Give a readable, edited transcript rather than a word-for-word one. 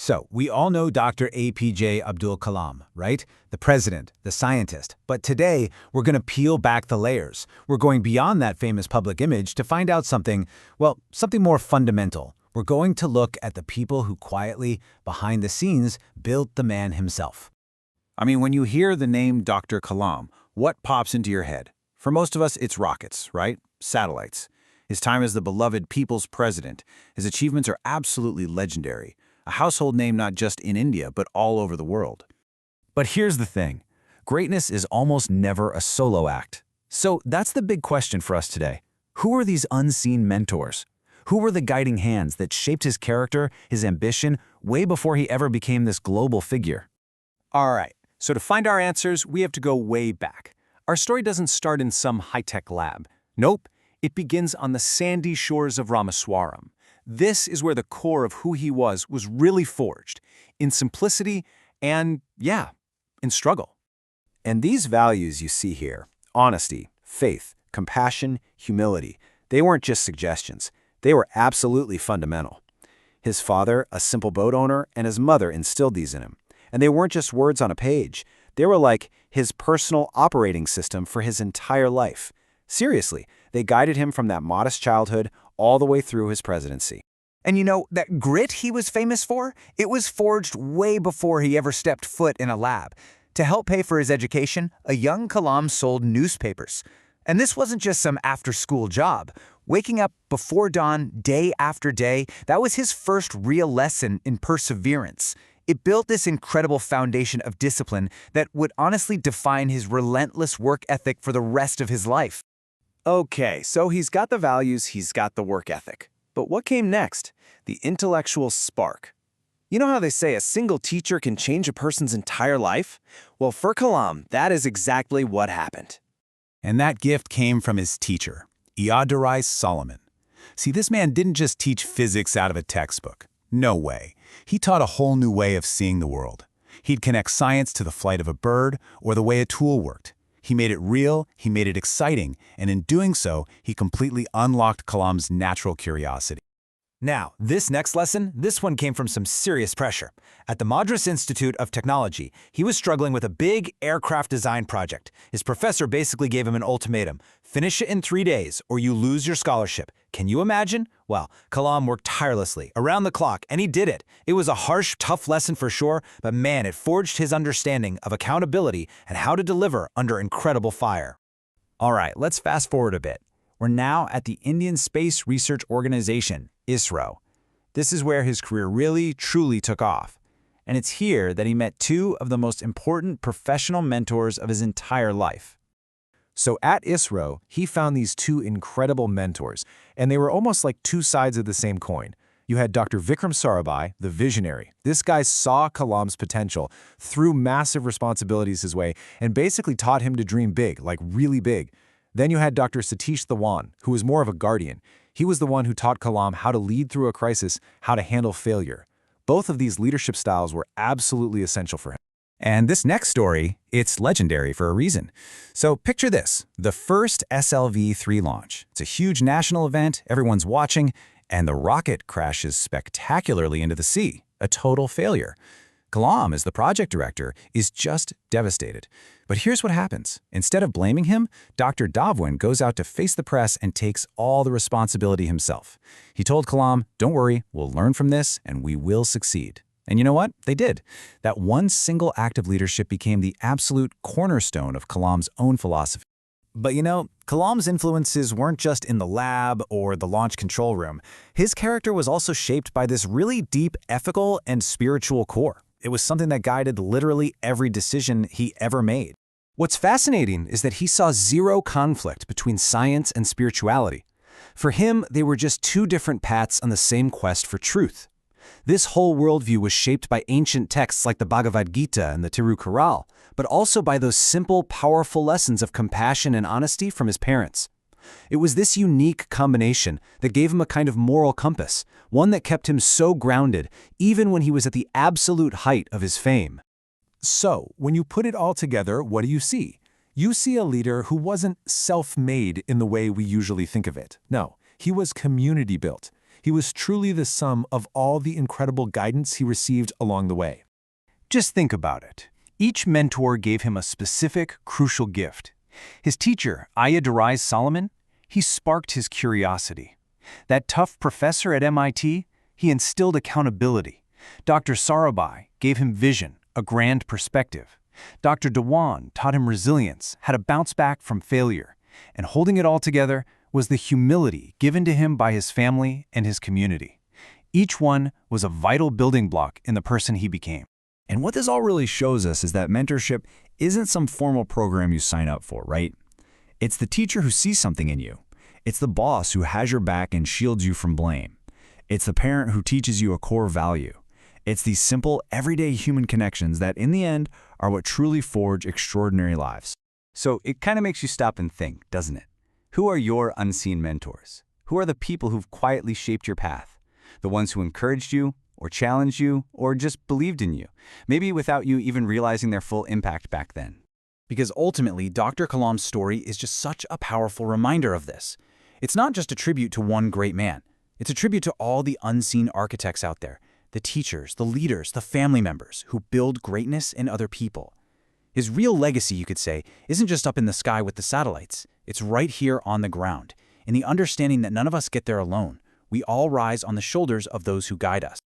So, we all know Dr. APJ Abdul Kalam, right? The president, the scientist. But today, we're going to peel back the layers. We're going beyond that famous public image to find out something, well, something more fundamental. We're going to look at the people who quietly, behind the scenes, built the man himself. I mean, when you hear the name Dr. Kalam, what pops into your head? For most of us, it's rockets, right? Satellites. His time as the beloved people's president, his achievements are absolutely legendary. A household name not just in India, but all over the world. But here's the thing. Greatness is almost never a solo act. So that's the big question for us today. Who are these unseen mentors? Who were the guiding hands that shaped his character, his ambition, way before he ever became this global figure? All right, so to find our answers, we have to go way back. Our story doesn't start in some high-tech lab. Nope, it begins on the sandy shores of Rameswaram. This is where the core of who he was really forged, in simplicity and, yeah, in struggle. And these values you see here, honesty, faith, compassion, humility, they weren't just suggestions. They were absolutely fundamental. His father, a simple boat owner, and his mother instilled these in him. And they weren't just words on a page. They were like his personal operating system for his entire life. Seriously, they guided him from that modest childhood all the way through his presidency. And you know, that grit he was famous for, it was forged way before he ever stepped foot in a lab. To help pay for his education, a young Kalam sold newspapers. And this wasn't just some after-school job. Waking up before dawn, day after day, that was his first real lesson in perseverance. It built this incredible foundation of discipline that would honestly define his relentless work ethic for the rest of his life. Okay, so he's got the values, he's got the work ethic. But what came next? The intellectual spark. You know how they say a single teacher can change a person's entire life? Well, for Kalam, that is exactly what happened. And that gift came from his teacher, Iyadurai Solomon. See, this man didn't just teach physics out of a textbook. No way. He taught a whole new way of seeing the world. He'd connect science to the flight of a bird or the way a tool worked. He made it real, he made it exciting, and in doing so, he completely unlocked Kalam's natural curiosity. Now, this next lesson, this one came from some serious pressure. At the Madras Institute of Technology, he was struggling with a big aircraft design project. His professor basically gave him an ultimatum. Finish it in 3 days, or you lose your scholarship. Can you imagine? Well, Kalam worked tirelessly, around the clock, and he did it. It was a harsh, tough lesson for sure, but man, it forged his understanding of accountability and how to deliver under incredible fire. All right, let's fast forward a bit. We're now at the Indian Space Research Organization, ISRO. This is where his career really, truly took off. And it's here that he met two of the most important professional mentors of his entire life. So at ISRO, he found these two incredible mentors, and they were almost like two sides of the same coin. You had Dr. Vikram Sarabhai, the visionary. This guy saw Kalam's potential, threw massive responsibilities his way, and basically taught him to dream big, like really big. Then you had Dr. Satish Dhawan, who was more of a guardian. He was the one who taught Kalam how to lead through a crisis, how to handle failure. Both of these leadership styles were absolutely essential for him. And this next story, it's legendary for a reason. So picture this, the first SLV-3 launch. It's a huge national event, everyone's watching, and the rocket crashes spectacularly into the sea, a total failure. Kalam, as the project director, is just devastated. But here's what happens. Instead of blaming him, Dr. Dhawan goes out to face the press and takes all the responsibility himself. He told Kalam, "Don't worry, we'll learn from this and we will succeed." And you know what? They did. That one single act of leadership became the absolute cornerstone of Kalam's own philosophy. But you know, Kalam's influences weren't just in the lab or the launch control room. His character was also shaped by this really deep ethical and spiritual core. It was something that guided literally every decision he ever made. What's fascinating is that he saw zero conflict between science and spirituality. For him, they were just two different paths on the same quest for truth. This whole worldview was shaped by ancient texts like the Bhagavad Gita and the Tirukkural, but also by those simple, powerful lessons of compassion and honesty from his parents. It was this unique combination that gave him a kind of moral compass, one that kept him so grounded, even when he was at the absolute height of his fame. So, when you put it all together, what do you see? You see a leader who wasn't self-made in the way we usually think of it. No, he was community-built. He was truly the sum of all the incredible guidance he received along the way. Just think about it. Each mentor gave him a specific, crucial gift. His teacher, Iyadurai Solomon, he sparked his curiosity. That tough professor at MIT, he instilled accountability. Dr. Sarabhai gave him vision, a grand perspective. Dr. Dhawan taught him resilience, how to bounce back from failure. And holding it all together was the humility given to him by his family and his community. Each one was a vital building block in the person he became. And what this all really shows us is that mentorship isn't some formal program you sign up for, right? It's the teacher who sees something in you. It's the boss who has your back and shields you from blame. It's the parent who teaches you a core value. It's these simple, everyday human connections that, in the end, are what truly forge extraordinary lives. So it kind of makes you stop and think, doesn't it? Who are your unseen mentors? Who are the people who've quietly shaped your path? The ones who encouraged you, or challenged you, or just believed in you, maybe without you even realizing their full impact back then. Because ultimately, Dr. Kalam's story is just such a powerful reminder of this. It's not just a tribute to one great man. It's a tribute to all the unseen architects out there, the teachers, the leaders, the family members who build greatness in other people. His real legacy, you could say, isn't just up in the sky with the satellites. It's right here on the ground, in the understanding that none of us get there alone. We all rise on the shoulders of those who guide us.